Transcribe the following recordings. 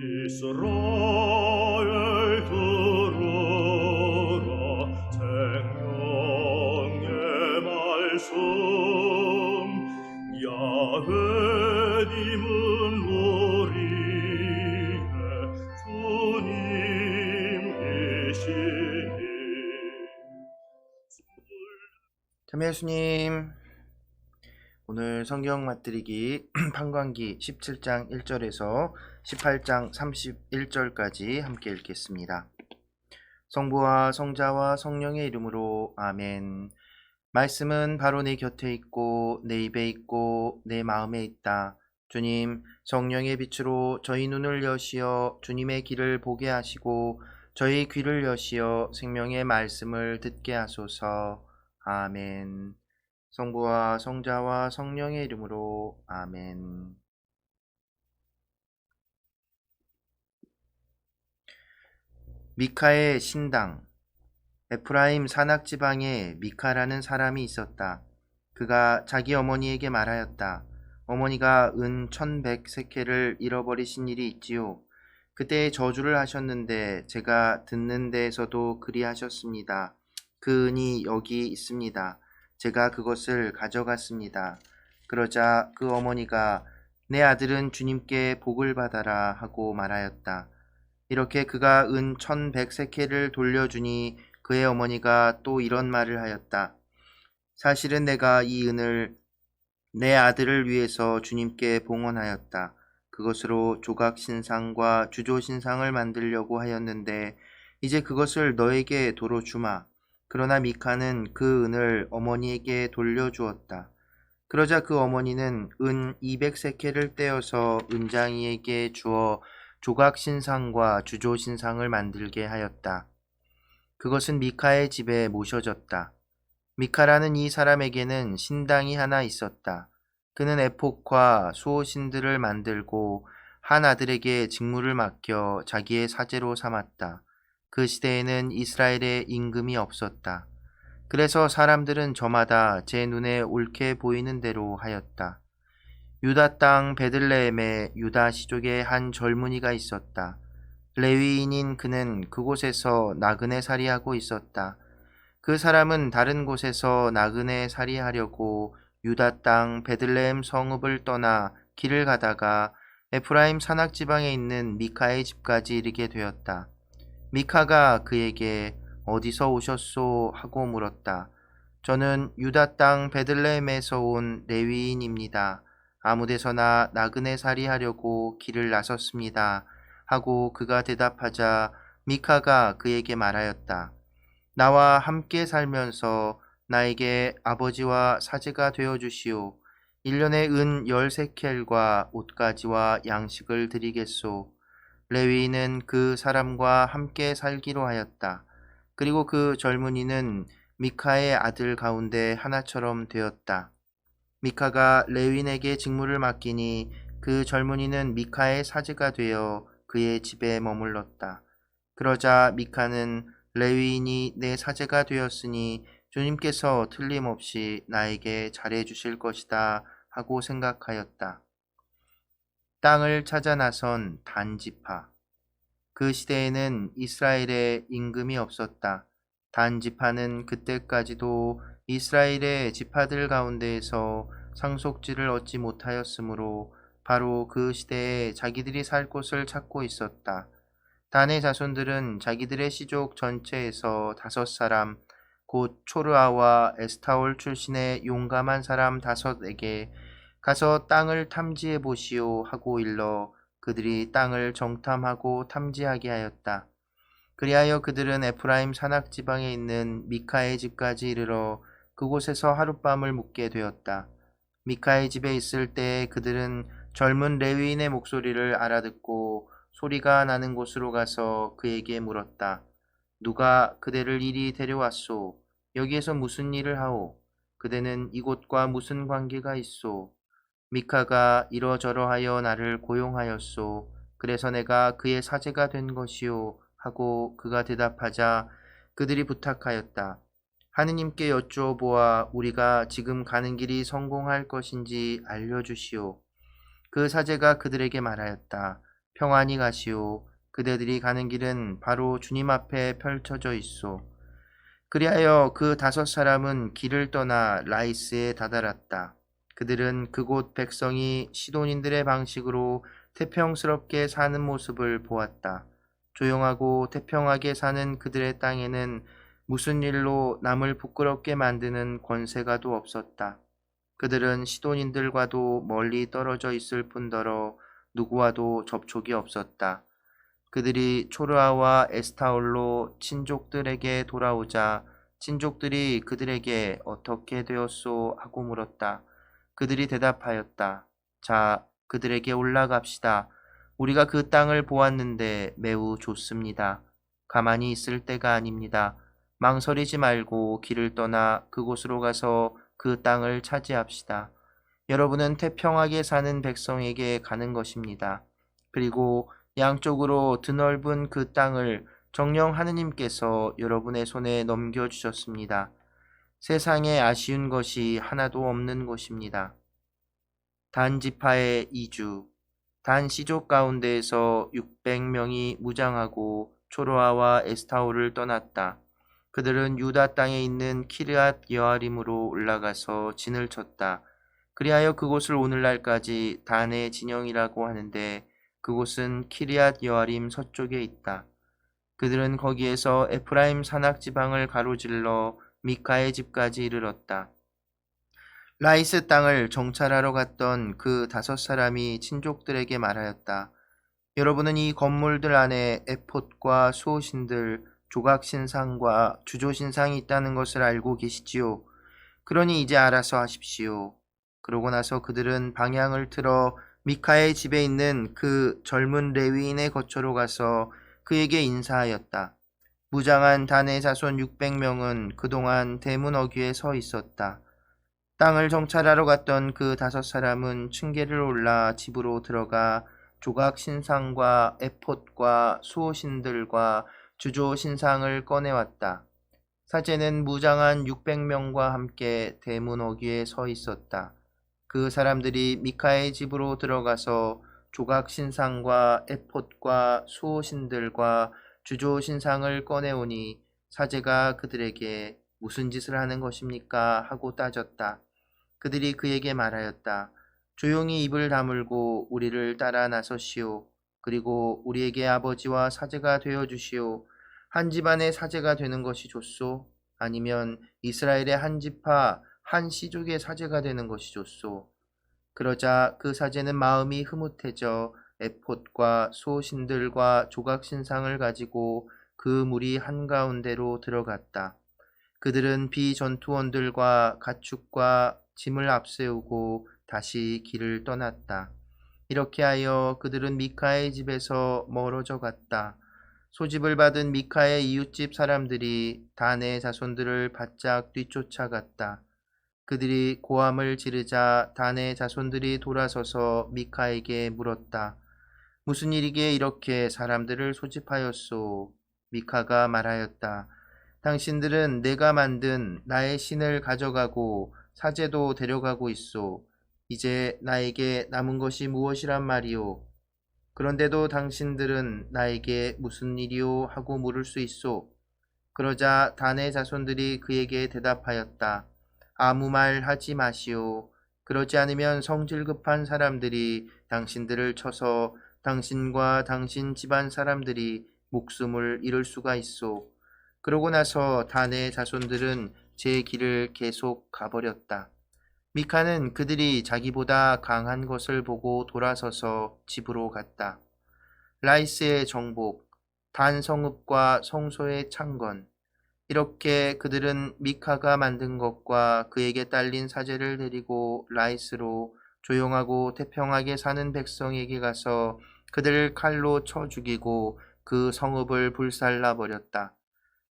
이스라엘 들으라 생명의 말씀 야훼님은 우리의 주님이시니 참여 예수님, 오늘 성경 맛들이기 판관기 17장 1절에서 18장 31절까지 함께 읽겠습니다. 성부와 성자와 성령의 이름으로 아멘. 말씀은 바로 내 곁에 있고 내 입에 있고 내 마음에 있다. 주님, 성령의 빛으로 저희 눈을 여시어 주님의 길을 보게 하시고 저희 귀를 여시어 생명의 말씀을 듣게 하소서. 아멘. 성부와 성자와 성령의 이름으로 아멘. 미카의 신당. 에프라임 산악지방에 미카라는 사람이 있었다. 그가 자기 어머니에게 말하였다. 어머니가 은 1100세켈을 잃어버리신 일이 있지요. 그때 저주를 하셨는데 제가 듣는 데에서도 그리하셨습니다. 그 은이 여기 있습니다. 제가 그것을 가져갔습니다. 그러자 그 어머니가 내 아들은 주님께 복을 받아라 하고 말하였다. 이렇게 그가 은 1100세켈을 돌려주니 그의 어머니가 또 이런 말을 하였다. 사실은 내가 이 은을 내 아들을 위해서 주님께 봉헌하였다. 그것으로 조각신상과 주조신상을 만들려고 하였는데 이제 그것을 너에게 도로 주마. 그러나 미카는 그 은을 어머니에게 돌려주었다. 그러자 그 어머니는 은 200세켈을 떼어서 은장이에게 주어 조각신상과 주조신상을 만들게 하였다. 그것은 미카의 집에 모셔졌다. 미카라는 이 사람에게는 신당이 하나 있었다. 그는 에폭과 수호신들을 만들고 한 아들에게 직무를 맡겨 자기의 사제로 삼았다. 그 시대에는 이스라엘에 임금이 없었다. 그래서 사람들은 저마다 제 눈에 옳게 보이는 대로 하였다. 유다 땅 베들레헴에 유다 시족의 한 젊은이가 있었다. 레위인인 그는 그곳에서 나그네 살이하고 있었다. 그 사람은 다른 곳에서 나그네 살이하려고 유다 땅 베들레헴 성읍을 떠나 길을 가다가 에프라임 산악지방에 있는 미카의 집까지 이르게 되었다. 미카가 그에게 어디서 오셨소? 하고 물었다. 저는 유다 땅 베들레헴에서 온 레위인입니다. 아무데서나 나그네 살이하려고 길을 나섰습니다. 하고 그가 대답하자 미카가 그에게 말하였다. 나와 함께 살면서 나에게 아버지와 사제가 되어 주시오. 1년에 은 10세켈과 옷가지와 양식을 드리겠소. 레위인은 그 사람과 함께 살기로 하였다. 그리고 그 젊은이는 미카의 아들 가운데 하나처럼 되었다. 미카가 레위인에게 직무를 맡기니 그 젊은이는 미카의 사제가 되어 그의 집에 머물렀다. 그러자 미카는 레위인이 내 사제가 되었으니 주님께서 틀림없이 나에게 잘해 주실 것이다 하고 생각하였다. 땅을 찾아 나선 단지파. 그 시대에는 이스라엘에 임금이 없었다. 단지파는 그때까지도 이스라엘의 지파들 가운데에서 상속지를 얻지 못하였으므로 바로 그 시대에 자기들이 살 곳을 찾고 있었다. 단의 자손들은 자기들의 시족 전체에서 5사람, 곧 초르아와 에스타올 출신의 용감한 사람 5에게 가서 땅을 탐지해 보시오 하고 일러 그들이 땅을 정탐하고 탐지하게 하였다. 그리하여 그들은 에프라임 산악지방에 있는 미카의 집까지 이르러 그곳에서 하룻밤을 묵게 되었다. 미카의 집에 있을 때 그들은 젊은 레위인의 목소리를 알아듣고 소리가 나는 곳으로 가서 그에게 물었다. 누가 그대를 이리 데려왔소? 여기에서 무슨 일을 하오? 그대는 이곳과 무슨 관계가 있소? 미카가 이러저러하여 나를 고용하였소. 그래서 내가 그의 사제가 된 것이요. 하고 그가 대답하자 그들이 부탁하였다. 하느님께 여쭈어보아 우리가 지금 가는 길이 성공할 것인지 알려주시오. 그 사제가 그들에게 말하였다. 평안히 가시오. 그대들이 가는 길은 바로 주님 앞에 펼쳐져 있소. 그리하여 그 5사람은 길을 떠나 라이스에 다다랐다. 그들은 그곳 백성이 시돈인들의 방식으로 태평스럽게 사는 모습을 보았다. 조용하고 태평하게 사는 그들의 땅에는 무슨 일로 남을 부끄럽게 만드는 권세가도 없었다. 그들은 시돈인들과도 멀리 떨어져 있을 뿐더러 누구와도 접촉이 없었다. 그들이 초르아와 에스타올로 친족들에게 돌아오자 친족들이 그들에게 어떻게 되었소 하고 물었다. 그들이 대답하였다. 자, 그들에게 올라갑시다. 우리가 그 땅을 보았는데 매우 좋습니다. 가만히 있을 때가 아닙니다. 망설이지 말고 길을 떠나 그곳으로 가서 그 땅을 차지합시다. 여러분은 태평하게 사는 백성에게 가는 것입니다. 그리고 양쪽으로 드넓은 그 땅을 정녕 하느님께서 여러분의 손에 넘겨주셨습니다. 세상에 아쉬운 것이 하나도 없는 곳입니다. 단 지파의 이주. 단 시족 가운데에서 600명이 무장하고 초로아와 에스타올을 떠났다. 그들은 유다 땅에 있는 키르앗 여아림으로 올라가서 진을 쳤다. 그리하여 그곳을 오늘날까지 단의 진영이라고 하는데 그곳은 키르앗 여아림 서쪽에 있다. 그들은 거기에서 에프라임 산악 지방을 가로질러 미카의 집까지 이르렀다. 라이스 땅을 정찰하러 갔던 그 5사람이 친족들에게 말하였다. 여러분은 이 건물들 안에 에폿과 수호신들, 조각신상과 주조신상이 있다는 것을 알고 계시지요. 그러니 이제 알아서 하십시오. 그러고 나서 그들은 방향을 틀어 미카의 집에 있는 그 젊은 레위인의 거처로 가서 그에게 인사하였다. 무장한 단의 자손 600명은 그동안 대문 어귀에 서 있었다. 땅을 정찰하러 갔던 그 5사람은 층계를 올라 집으로 들어가 조각 신상과 에폿과 수호신들과 주조 신상을 꺼내왔다. 사제는 무장한 600명과 함께 대문 어귀에 서 있었다. 그 사람들이 미카의 집으로 들어가서 조각 신상과 에폿과 수호신들과 주조 신상을 꺼내오니 사제가 그들에게 무슨 짓을 하는 것입니까? 하고 따졌다. 그들이 그에게 말하였다. 조용히 입을 다물고 우리를 따라 나서시오. 그리고 우리에게 아버지와 사제가 되어 주시오. 한 집안의 사제가 되는 것이 좋소? 아니면 이스라엘의 한 지파, 한 시족의 사제가 되는 것이 좋소? 그러자 그 사제는 마음이 흐뭇해져 에폿과 수호신들과 조각신상을 가지고 그 무리 한가운데로 들어갔다. 그들은 비전투원들과 가축과 짐을 앞세우고 다시 길을 떠났다. 이렇게 하여 그들은 미카의 집에서 멀어져 갔다. 소집을 받은 미카의 이웃집 사람들이 단의 자손들을 바짝 뒤쫓아갔다. 그들이 고함을 지르자 단의 자손들이 돌아서서 미카에게 물었다. 무슨 일이기에 이렇게 사람들을 소집하였소? 미카가 말하였다. 당신들은 내가 만든 나의 신을 가져가고 사제도 데려가고 있소. 이제 나에게 남은 것이 무엇이란 말이오? 그런데도 당신들은 나에게 무슨 일이오? 하고 물을 수 있소. 그러자 단의 자손들이 그에게 대답하였다. 아무 말 하지 마시오. 그러지 않으면 성질 급한 사람들이 당신들을 쳐서 당신과 당신 집안 사람들이 목숨을 잃을 수가 있소. 그러고 나서 단의 자손들은 제 길을 계속 가버렸다. 미카는 그들이 자기보다 강한 것을 보고 돌아서서 집으로 갔다. 라이스의 정복, 단 성읍과 성소의 창건. 이렇게 그들은 미카가 만든 것과 그에게 딸린 사제를 데리고 라이스로 조용하고 태평하게 사는 백성에게 가서 그들을 칼로 쳐 죽이고 그 성읍을 불살라 버렸다.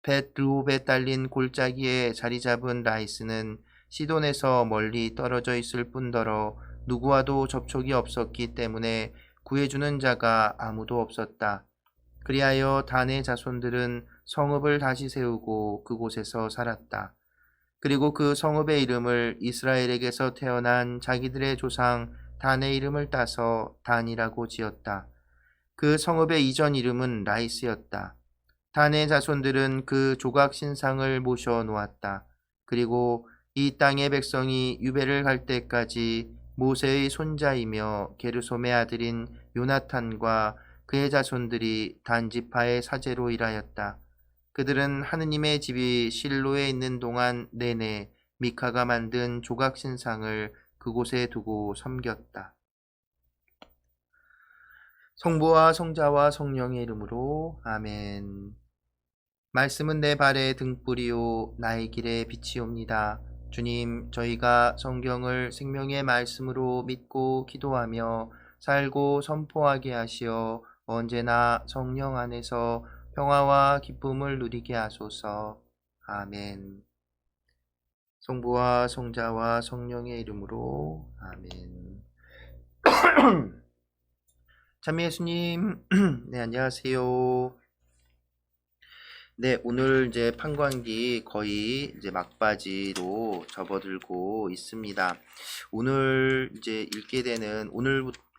벳 르홉에 딸린 골짜기에 자리 잡은 라이스는 시돈에서 멀리 떨어져 있을 뿐더러 누구와도 접촉이 없었기 때문에 구해주는 자가 아무도 없었다. 그리하여 단의 자손들은 성읍을 다시 세우고 그곳에서 살았다. 그리고 그 성읍의 이름을 이스라엘에게서 태어난 자기들의 조상 단의 이름을 따서 단이라고 지었다. 그 성읍의 이전 이름은 라이스였다. 단의 자손들은 그 조각 신상을 모셔 놓았다. 그리고 이 땅의 백성이 유배를 갈 때까지 모세의 손자이며 게르솜의 아들인 요나탄과 그의 자손들이 단 지파의 사제로 일하였다. 그들은 하느님의 집이 실로에 있는 동안 내내 미카가 만든 조각 신상을 그곳에 두고 섬겼다. 성부와 성자와 성령의 이름으로 아멘. 말씀은 내 발의 등불이요 나의 길의 빛이옵니다. 주님, 저희가 성경을 생명의 말씀으로 믿고 기도하며 살고 선포하게 하시어 언제나 성령 안에서 평화와 기쁨을 누리게 하소서. 아멘. 성부와 성자와 성령의 이름으로 아멘. 참 예수님, 네, 안녕하세요. 네, 오늘 이제 판관기 거의 이제 막바지로 접어들고 있습니다. 오늘 이제 읽게 되는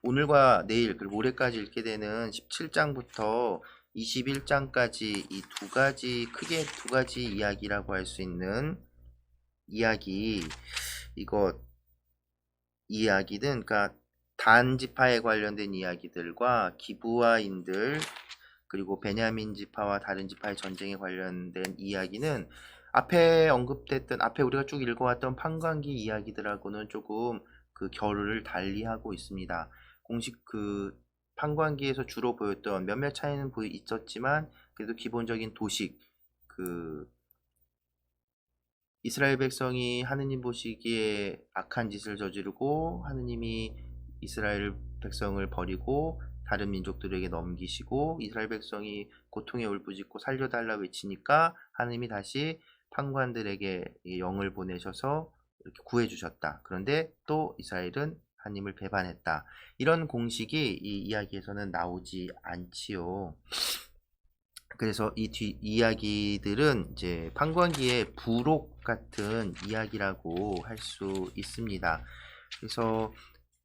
오늘과 내일 그리고 모레까지 읽게 되는 17장부터 21장까지 이 크게 두 가지 이야기라고 할 수 있는 이야기는 그러니까 단 지파에 관련된 이야기들과 기브아인들 그리고 베냐민 지파와 다른 지파의 전쟁에 관련된 이야기는 앞에 우리가 쭉 읽어왔던 판관기 이야기들하고는 조금 그 결을 달리하고 있습니다. 공식 그 판관기에서 주로 보였던 몇몇 차이는 있었지만 그래도 기본적인 도식 그 이스라엘 백성이 하느님 보시기에 악한 짓을 저지르고 하느님이 이스라엘 백성을 버리고 다른 민족들에게 넘기시고 이스라엘 백성이 고통에 울부짖고 살려달라 외치니까 하느님이 다시 판관들에게 영을 보내셔서 이렇게 구해주셨다. 그런데 또 이스라엘은 하느님을 배반했다. 이런 공식이 이 이야기에서는 나오지 않지요. 그래서 이 이야기들은 이제 판관기의 부록 같은 이야기라고 할 수 있습니다. 그래서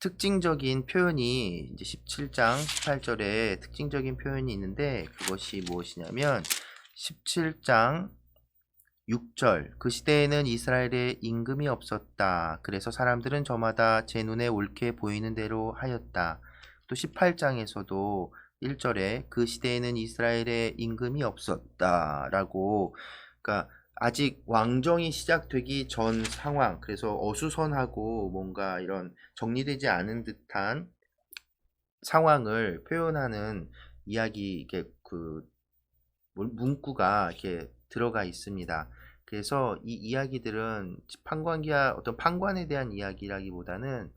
특징적인 표현이 이제 17장 18절에 특징적인 표현이 있는데 그것이 무엇이냐면 17장 6절 그 시대에는 이스라엘에 임금이 없었다. 그래서 사람들은 저마다 제 눈에 옳게 보이는 대로 하였다. 또 18장에서도 1절에 그 시대에는 이스라엘에 임금이 없었다 라고 그러니까 아직 왕정이 시작되기 전 상황 그래서 어수선하고 뭔가 이런 정리되지 않은 듯한 상황을 표현하는 이야기 이게 그 문구가 이렇게 들어가 있습니다. 그래서 이 이야기들은 판관기와 어떤 판관에 대한 이야기라기보다는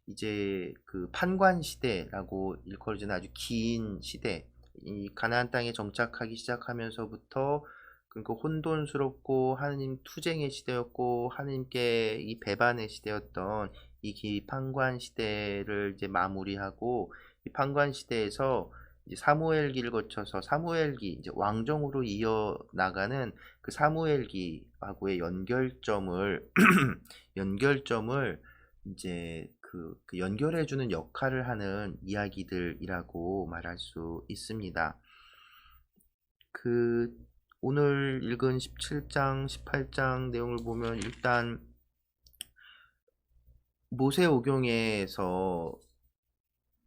이제 그 판관 시대라고 일컬어지는 아주 긴 시대, 이 가나안 땅에 정착하기 시작하면서부터 그러니까 혼돈스럽고 하느님 투쟁의 시대였고 하느님께 이 배반의 시대였던 이 판관 시대를 이제 마무리하고 이 판관 시대에서 이제 사무엘기를 거쳐서 사무엘기 이제 왕정으로 이어 나가는 그 사무엘기하고의 연결점을 이제 그 연결해주는 역할을 하는 이야기들이라고 말할 수 있습니다. 그 오늘 읽은 17장, 18장 내용을 보면 일단 모세오경에서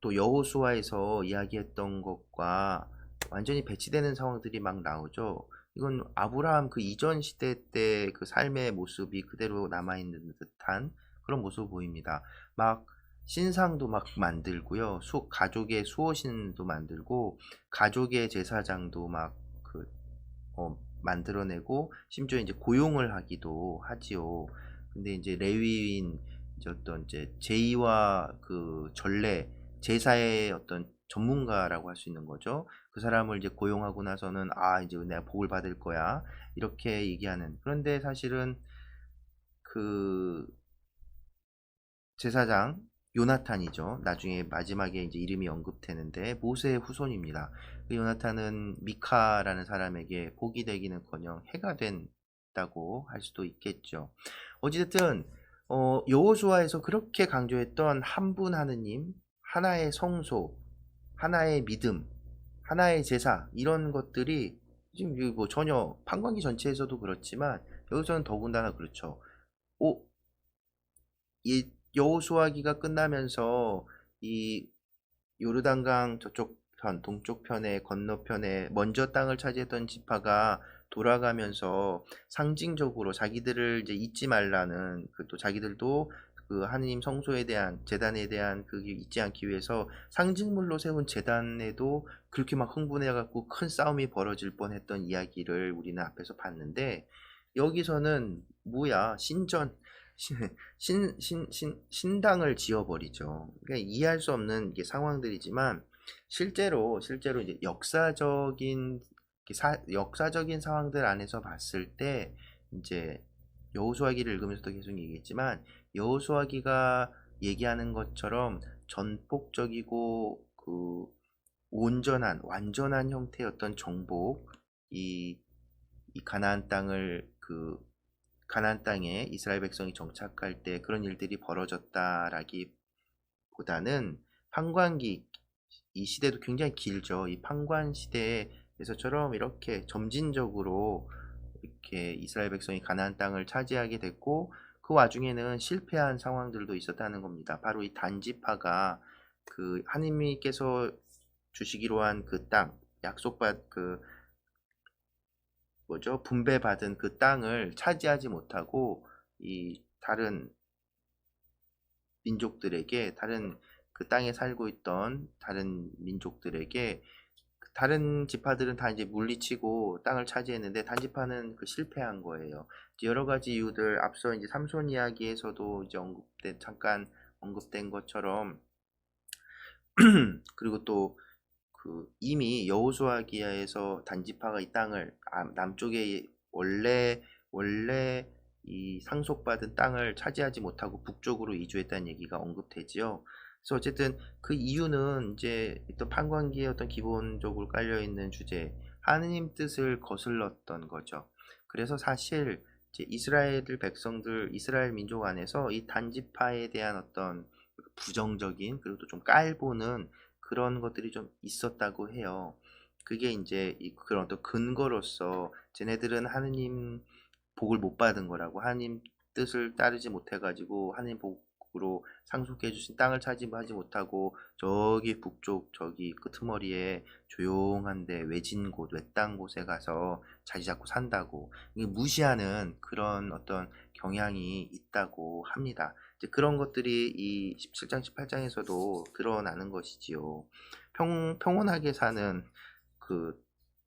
또 여호수아에서 이야기했던 것과 완전히 배치되는 상황들이 막 나오죠. 이건 아브라함 그 이전 시대 때 그 삶의 모습이 그대로 남아있는 듯한 그런 모습 보입니다. 막 신상도 막 만들고요. 가족의 수호신도 만들고 가족의 제사장도 막 만들어내고 심지어 이제 고용을 하기도 하지요. 근데 이제 레위인 이제 제의와 그 전례 제사의 어떤 전문가라고 할 수 있는 거죠. 그 사람을 이제 고용하고 나서는 이제 내가 복을 받을 거야 이렇게 얘기하는. 그런데 사실은 그 제사장 요나탄이죠. 나중에 마지막에 이제 이름이 언급되는데 모세의 후손입니다. 그 요나탄은 미카라는 사람에게 복이 되기는커녕 해가 된다고 할 수도 있겠죠. 어찌됐든 여호수아에서 그렇게 강조했던 한 분 하느님, 하나의 성소, 하나의 믿음, 하나의 제사 이런 것들이 지금 뭐 전혀 판관기 전체에서도 그렇지만 여기서는 더군다나 그렇죠. 이 여호수아기가 끝나면서 이 요르단강 저쪽 편, 동쪽 편에 건너편에 먼저 땅을 차지했던 지파가 돌아가면서 상징적으로 자기들을 이제 잊지 말라는 그 또 자기들도 그 하느님 성소에 대한 제단에 대한 그게 잊지 않기 위해서 상징물로 세운 제단에도 그렇게 막 흥분해 갖고 큰 싸움이 벌어질 뻔했던 이야기를 우리는 앞에서 봤는데 여기서는 뭐야 신전 신당을 지어버리죠. 그러니까 이해할 수 없는 이게 상황들이지만 실제로 이제 역사적인 상황들 안에서 봤을 때 이제 여호수아기를 읽으면서도 계속 얘기했지만 여호수아기가 얘기하는 것처럼 전폭적이고 그 완전한 형태였던 정복, 이 가나안 땅에 이스라엘 백성이 정착할 때 그런 일들이 벌어졌다라기보다는 판관기 이 시대도 굉장히 길죠. 이 판관 시대에서처럼 이렇게 점진적으로 이렇게 이스라엘 백성이 가나안 땅을 차지하게 됐고 그 와중에는 실패한 상황들도 있었다는 겁니다. 바로 이 단지파가 그 하나님께서 주시기로 한 그 땅, 분배받은 그 땅을 차지하지 못하고 이 다른 민족들에게 다른 그 땅에 살고 있던 다른 민족들에게 다른 지파들은 다 이제 물리치고 땅을 차지했는데 단지파는 그 실패한 거예요. 여러 가지 이유들 앞서 이제 삼손 이야기에서도 이제 잠깐 언급된 것처럼 그리고 또 그 이미 여호수아기야에서 단지파가 이 땅을 남쪽에 원래 이 상속받은 땅을 차지하지 못하고 북쪽으로 이주했다는 얘기가 언급되지요. 그래서 어쨌든 그 이유는 이제 어떤 판관기에 어떤 기본적으로 깔려 있는 주제, 하느님 뜻을 거슬렀던 거죠. 그래서 사실 이제 이스라엘 민족 안에서 이 단지파에 대한 어떤 부정적인 그리고 또 좀 깔보는 그런 것들이 좀 있었다고 해요. 그게 이제 그런 또 근거로서 쟤네들은 하느님 복을 못 받은 거라고 하느님 뜻을 따르지 못해가지고 하느님 복으로 상속해 주신 땅을 차지하지 못하고 저기 북쪽 저기 끄트머리에 조용한데 외진 곳 외딴 곳에 가서 자리 잡고 산다고 무시하는 그런 어떤 경향이 있다고 합니다. 이제 그런 것들이 이 17장 18장에서도 드러나는 것이지요. 평온하게 사는 그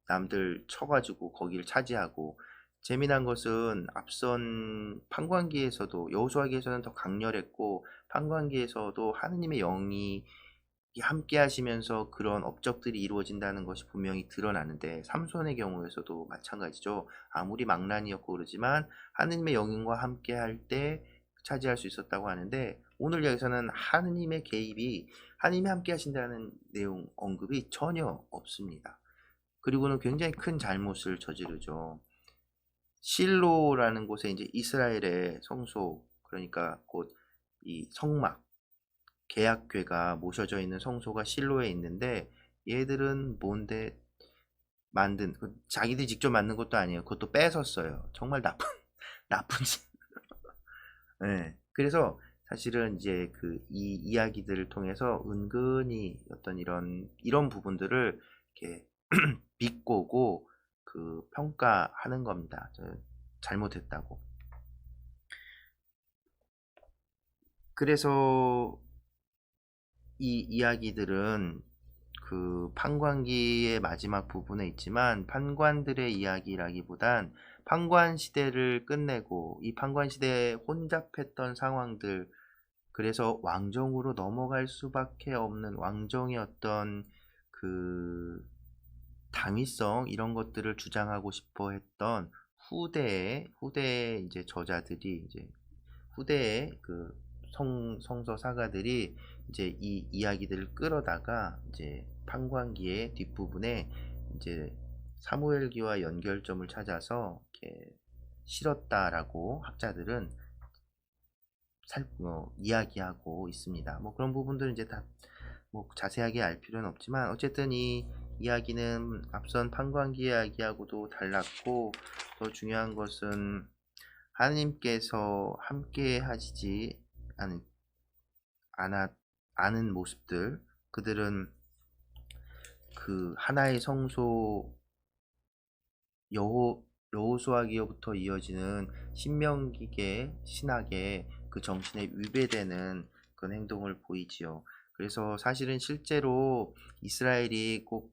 남들 쳐가지고 거기를 차지하고 재미난 것은 앞선 판관기에서도 여호수아기에서는 더 강렬했고 판관기에서도 하느님의 영이 함께 하시면서 그런 업적들이 이루어진다는 것이 분명히 드러나는데 삼손의 경우에서도 마찬가지죠. 아무리 망난이었고 그러지만 하느님의 영인과 함께 할 때 차지할 수 있었다고 하는데 오늘 여기서는 하느님의 개입이 하느님이 함께 하신다는 내용 언급이 전혀 없습니다. 그리고는 굉장히 큰 잘못을 저지르죠. 실로라는 곳에 이제 이스라엘의 성소 그러니까 곧 이 성막 계약궤가 모셔져 있는 성소가 실로에 있는데 얘들은 뭔데 자기들이 직접 만든 것도 아니에요. 그것도 뺏었어요. 정말 나쁜 짓. 네. 그래서 사실은 이제 이 이야기들을 통해서 은근히 어떤 이런 부분들을 이렇게 비꼬고 평가하는 겁니다. 잘못했다고. 그래서 이 이야기들은 그 판관기의 마지막 부분에 있지만 판관들의 이야기라기보단 판관 시대를 끝내고 이 판관 시대에 혼잡했던 상황들 그래서 왕정으로 넘어갈 수밖에 없는 왕정의 어떤 그 당위성 이런 것들을 주장하고 싶어 했던 후대의 이제 저자들이 이제 후대의 성서 사가들이 이제 이 이야기들을 끌어다가 이제 판관기의 뒷부분에 이제 사무엘기와 연결점을 찾아서 이렇게 실었다라고 학자들은 이야기하고 있습니다. 뭐 그런 부분들은 이제 다 뭐 자세하게 알 필요는 없지만 어쨌든 이 이야기는 앞선 판관기 이야기하고도 달랐고 더 중요한 것은 하나님께서 함께 하시지 않, 않아, 않은 모습들, 그들은 그 하나의 성소 여호수아기로부터 이어지는 신명기계 신학의 그 정신에 위배되는 그런 행동을 보이지요. 그래서 사실은 실제로 이스라엘이 꼭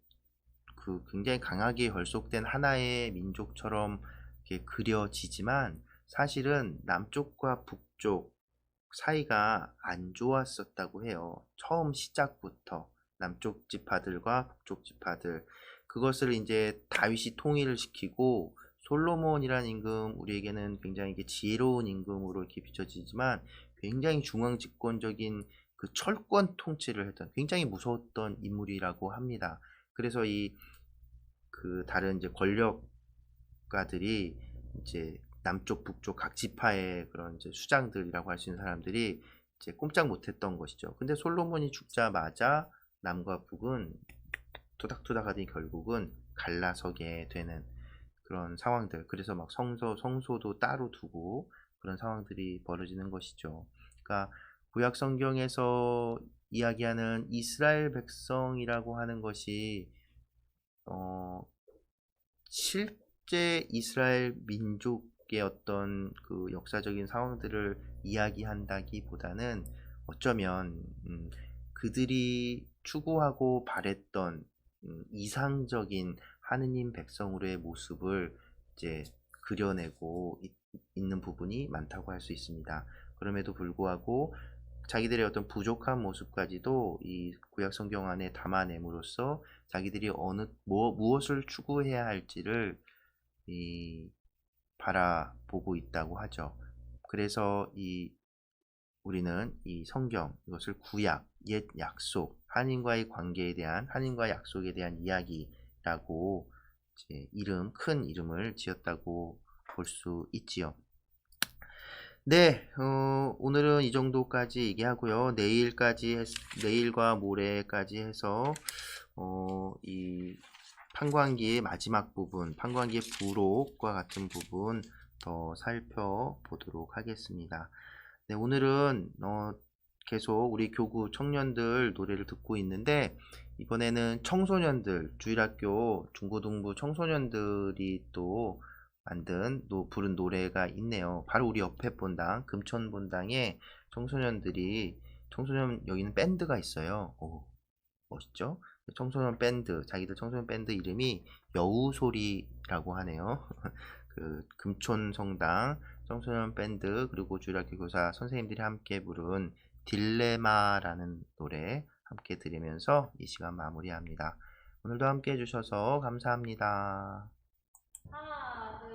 그 굉장히 강하게 결속된 하나의 민족처럼 이렇게 그려지지만 사실은 남쪽과 북쪽 사이가 안 좋았었다고 해요. 처음 시작부터 남쪽 지파들과 북쪽 지파들, 그것을 이제 다윗이 통일을 시키고 솔로몬이라는 임금, 우리에게는 굉장히 이게 지혜로운 임금으로 이렇게 비춰지지만 굉장히 중앙 집권적인 그 철권 통치를 했던 굉장히 무서웠던 인물이라고 합니다. 그래서 이 그 다른 이제 권력가들이 이제 남쪽 북쪽 각 지파의 그런 이제 수장들이라고 할 수 있는 사람들이 이제 꼼짝 못했던 것이죠. 근데 솔로몬이 죽자마자 남과 북은 투닥투닥 하더니 결국은 갈라서게 되는 그런 상황들. 그래서 막 성소도 따로 두고 그런 상황들이 벌어지는 것이죠. 그러니까 구약 성경에서 이야기하는 이스라엘 백성이라고 하는 것이 실제 이스라엘 민족의 어떤 그 역사적인 상황들을 이야기한다기보다는 어쩌면 그들이 추구하고 바랬던 이상적인 하느님 백성으로의 모습을 이제 그려내고 있는 부분이 많다고 할 수 있습니다. 그럼에도 불구하고 자기들의 어떤 부족한 모습까지도 이 구약 성경 안에 담아냄으로써 자기들이 무엇을 추구해야 할지를 바라보고 있다고 하죠. 그래서 우리는 이 성경, 이것을 구약, 옛 약속, 하나님과의 관계에 대한, 하나님과의 약속에 대한 이야기라고 이제 큰 이름을 지었다고 볼 수 있지요. 네, 오늘은 이 정도까지 얘기하고요. 내일과 모레까지 해서, 이 판관기의 마지막 부분, 판관기의 부록과 같은 부분 더 살펴보도록 하겠습니다. 네, 오늘은, 계속 우리 교구 청년들 노래를 듣고 있는데, 이번에는 청소년들, 주일학교 중고등부 청소년들이 또 부른 노래가 있네요. 바로 우리 옆에 본당, 금천 본당에 여기는 밴드가 있어요. 오, 멋있죠? 자기들 청소년 밴드 이름이 여우소리라고 하네요. 그 금촌 성당 청소년 밴드, 그리고 주일학교 교사 선생님들이 함께 부른 딜레마라는 노래 함께 들으면서 이 시간 마무리합니다. 오늘도 함께 해주셔서 감사합니다. 하나, 둘.